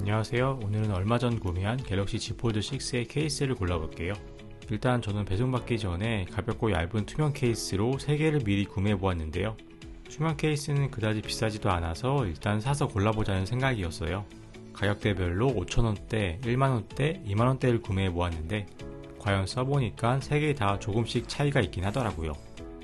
안녕하세요. 오늘은 얼마 전 구매한 갤럭시 Z 폴드 6의 케이스를 골라볼게요. 일단 저는 배송받기 전에 가볍고 얇은 투명 케이스로 3개를 미리 구매해보았는데요. 투명 케이스는 그다지 비싸지도 않아서 일단 사서 골라보자는 생각이었어요. 가격대별로 5,000원대, 1만원대, 2만원대를 구매해보았는데 과연 써보니까 3개 다 조금씩 차이가 있긴 하더라고요.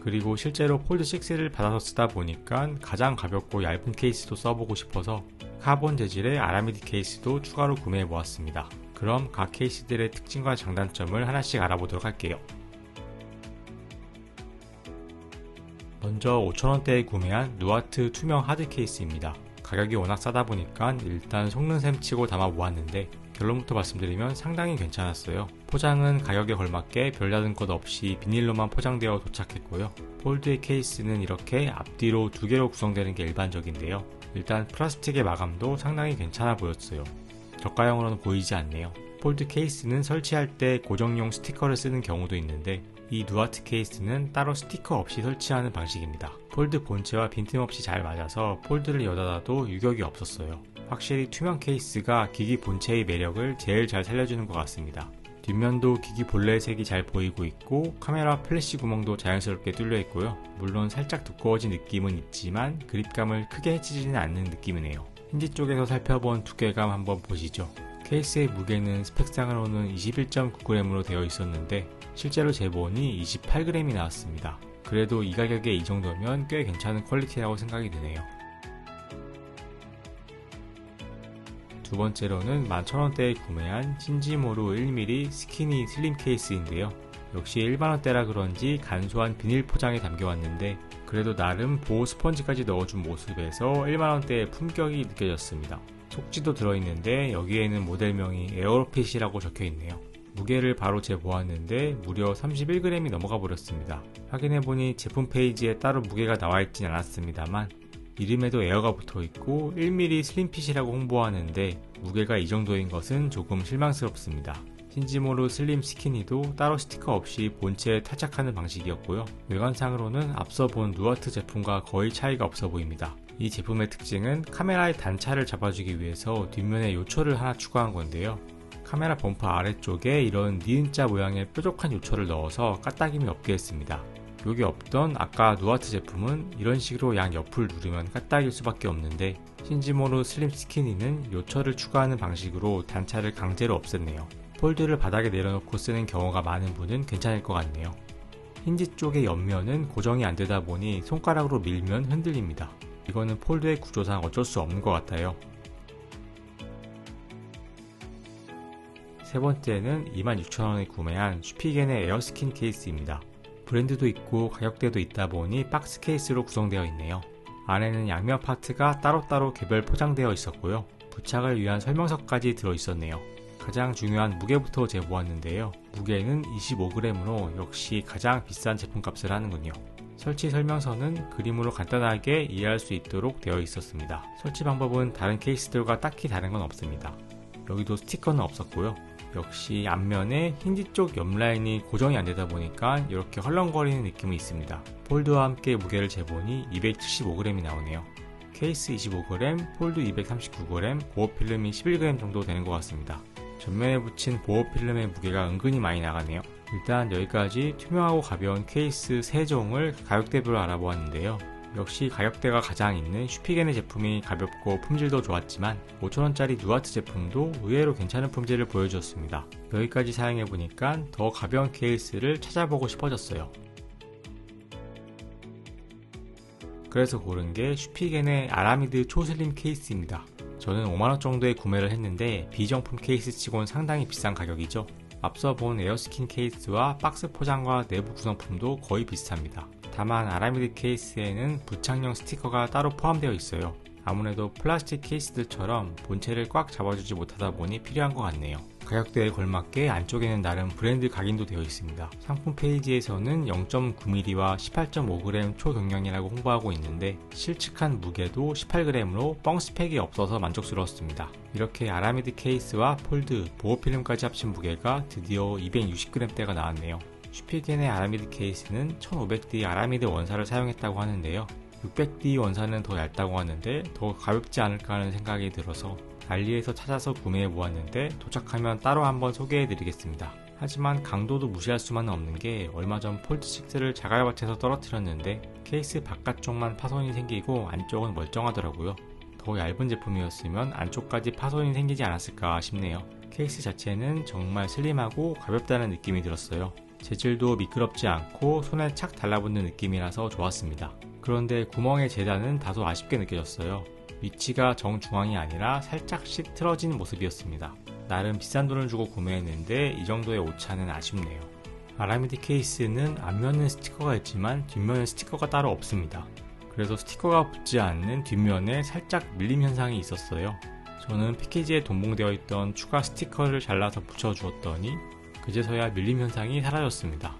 그리고 실제로 폴드 6를 받아서 쓰다 보니까 가장 가볍고 얇은 케이스도 써보고 싶어서 카본 재질의 아라미드 케이스도 추가로 구매해 보았습니다. 그럼 각 케이스들의 특징과 장단점을 하나씩 알아보도록 할게요. 먼저 5,000원대에 구매한 누아트 투명 하드 케이스입니다. 가격이 워낙 싸다 보니까 일단 속는 셈 치고 담아 보았는데 결론부터 말씀드리면 상당히 괜찮았어요. 포장은 가격에 걸맞게 별다른 것 없이 비닐로만 포장되어 도착했고요. 폴드의 케이스는 이렇게 앞뒤로 2개로 구성되는 게 일반적인데요. 일단 플라스틱의 마감도 상당히 괜찮아 보였어요. 저가형으로는 보이지 않네요. 폴드 케이스는 설치할 때 고정용 스티커를 쓰는 경우도 있는데 이 누아트 케이스는 따로 스티커 없이 설치하는 방식입니다. 폴드 본체와 빈틈없이 잘 맞아서 폴드를 여닫아도 유격이 없었어요. 확실히 투명 케이스가 기기 본체의 매력을 제일 잘 살려주는 것 같습니다. 뒷면도 기기 본래의 색이 잘 보이고 있고 카메라 플래시 구멍도 자연스럽게 뚫려 있고요. 물론 살짝 두꺼워진 느낌은 있지만 그립감을 크게 해치지는 않는 느낌이네요. 힌지 쪽에서 살펴본 두께감 한번 보시죠. 케이스의 무게는 스펙상으로는 21.9g으로 되어 있었는데 실제로 재본이 28g이 나왔습니다. 그래도 이 가격에 이 정도면 꽤 괜찮은 퀄리티라고 생각이 드네요. 두 번째로는 11,000원대에 구매한 신지모루 1mm 스키니 슬림 케이스인데요. 역시 1만원대라 그런지 간소한 비닐 포장에 담겨왔는데 그래도 나름 보호 스펀지까지 넣어준 모습에서 1만원대의 품격이 느껴졌습니다. 속지도 들어있는데 여기에는 모델명이 에어로핏이라고 적혀있네요. 무게를 바로 재보았는데 무려 31g이 넘어가 버렸습니다. 확인해보니 제품 페이지에 따로 무게가 나와있진 않았습니다만 이름에도 에어가 붙어있고 1mm 슬림핏이라고 홍보하는데 무게가 이 정도인 것은 조금 실망스럽습니다. 신지모루 슬림 스키니도 따로 스티커 없이 본체에 탈착하는 방식이었고요. 외관상으로는 앞서 본 누아트 제품과 거의 차이가 없어 보입니다. 이 제품의 특징은 카메라의 단차를 잡아주기 위해서 뒷면에 요철을 하나 추가한 건데요. 카메라 범퍼 아래쪽에 이런 니은자 모양의 뾰족한 요철을 넣어서 까딱임이 없게 했습니다. 여기 없던 아까 누아트 제품은 이런 식으로 양 옆을 누르면 까딱일 수밖에 없는데 신지모루 슬림 스키니는 요철을 추가하는 방식으로 단차를 강제로 없앴네요. 폴드를 바닥에 내려놓고 쓰는 경우가 많은 분은 괜찮을 것 같네요. 힌지 쪽의 옆면은 고정이 안 되다 보니 손가락으로 밀면 흔들립니다. 이거는 폴드의 구조상 어쩔 수 없는 것 같아요. 세 번째는 26,000원에 구매한 슈피겐의 에어스킨 케이스입니다. 브랜드도 있고 가격대도 있다 보니 박스 케이스로 구성되어 있네요. 안에는 양면 파트가 따로따로 개별 포장되어 있었고요. 부착을 위한 설명서까지 들어있었네요. 가장 중요한 무게부터 재보았는데요. 무게는 25g으로 역시 가장 비싼 제품값을 하는군요. 설치 설명서는 그림으로 간단하게 이해할 수 있도록 되어 있었습니다. 설치 방법은 다른 케이스들과 딱히 다른 건 없습니다. 여기도 스티커는 없었고요. 역시 앞면에 힌지 쪽 옆 라인이 고정이 안 되다 보니까 이렇게 헐렁거리는 느낌이 있습니다. 폴드와 함께 무게를 재보니 275g이 나오네요. 케이스 25g, 폴드 239g, 보호 필름이 11g 정도 되는 것 같습니다. 전면에 붙인 보호 필름의 무게가 은근히 많이 나가네요. 일단 여기까지 투명하고 가벼운 케이스 3종을 가격대별로 알아보았는데요. 역시 가격대가 가장 있는 슈피겐의 제품이 가볍고 품질도 좋았지만 5,000원짜리 누아트 제품도 의외로 괜찮은 품질을 보여주었습니다. 여기까지 사용해보니까 더 가벼운 케이스를 찾아보고 싶어졌어요. 그래서 고른 게 슈피겐의 아라미드 초슬림 케이스입니다. 저는 5만원 정도에 구매를 했는데 비정품 케이스 치곤 상당히 비싼 가격이죠. 앞서 본 에어스킨 케이스와 박스 포장과 내부 구성품도 거의 비슷합니다. 다만 아라미드 케이스에는 부착용 스티커가 따로 포함되어 있어요. 아무래도 플라스틱 케이스들처럼 본체를 꽉 잡아주지 못하다 보니 필요한 것 같네요. 가격대에 걸맞게 안쪽에는 나름 브랜드 각인도 되어 있습니다. 상품 페이지에서는 0.9mm와 18.5g 초경량이라고 홍보하고 있는데 실측한 무게도 18g으로 뻥 스펙이 없어서 만족스러웠습니다. 이렇게 아라미드 케이스와 폴드, 보호필름까지 합친 무게가 드디어 260g대가 나왔네요. 슈피겐의 아라미드 케이스는 1500D 아라미드 원사를 사용했다고 하는데요. 600D 원사는 더 얇다고 하는데 더 가볍지 않을까 하는 생각이 들어서 알리에서 찾아서 구매해 보았는데 도착하면 따로 한번 소개해 드리겠습니다. 하지만 강도도 무시할 수만은 없는 게 얼마 전 폴드6를 자갈밭에서 떨어뜨렸는데 케이스 바깥쪽만 파손이 생기고 안쪽은 멀쩡하더라고요. 더 얇은 제품이었으면 안쪽까지 파손이 생기지 않았을까 싶네요. 케이스 자체는 정말 슬림하고 가볍다는 느낌이 들었어요. 재질도 미끄럽지 않고 손에 착 달라붙는 느낌이라서 좋았습니다. 그런데 구멍의 재단은 다소 아쉽게 느껴졌어요. 위치가 정중앙이 아니라 살짝씩 틀어진 모습이었습니다. 나름 비싼 돈을 주고 구매했는데 이 정도의 오차는 아쉽네요. 아라미드 케이스는 앞면은 스티커가 있지만 뒷면은 스티커가 따로 없습니다. 그래서 스티커가 붙지 않는 뒷면에 살짝 밀림 현상이 있었어요. 저는 패키지에 동봉되어 있던 추가 스티커를 잘라서 붙여주었더니 그제서야 밀림 현상이 사라졌습니다.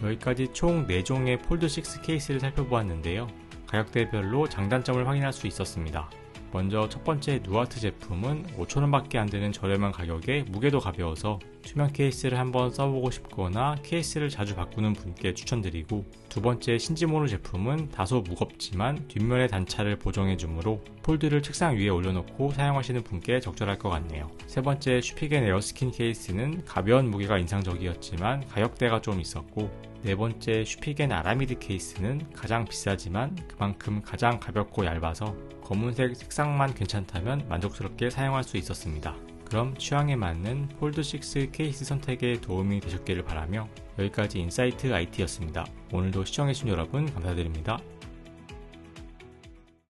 여기까지 총 4종의 폴드6 케이스를 살펴보았는데요. 가격대별로 장단점을 확인할 수 있었습니다. 먼저 첫 번째 누아트 제품은 5,000원 밖에 안 되는 저렴한 가격에 무게도 가벼워서 투명 케이스를 한번 써보고 싶거나 케이스를 자주 바꾸는 분께 추천드리고, 두 번째 신지모노 제품은 다소 무겁지만 뒷면의 단차를 보정해주므로 폴드를 책상 위에 올려놓고 사용하시는 분께 적절할 것 같네요. 세 번째 슈피겐 에어스킨 케이스는 가벼운 무게가 인상적이었지만 가격대가 좀 있었고, 네 번째 슈피겐 아라미드 케이스는 가장 비싸지만 그만큼 가장 가볍고 얇아서 검은색 색상만 괜찮다면 만족스럽게 사용할 수 있었습니다. 그럼 취향에 맞는 폴드6 케이스 선택에 도움이 되셨기를 바라며 여기까지 인사이트 IT였습니다. 오늘도 시청해주신 여러분 감사드립니다.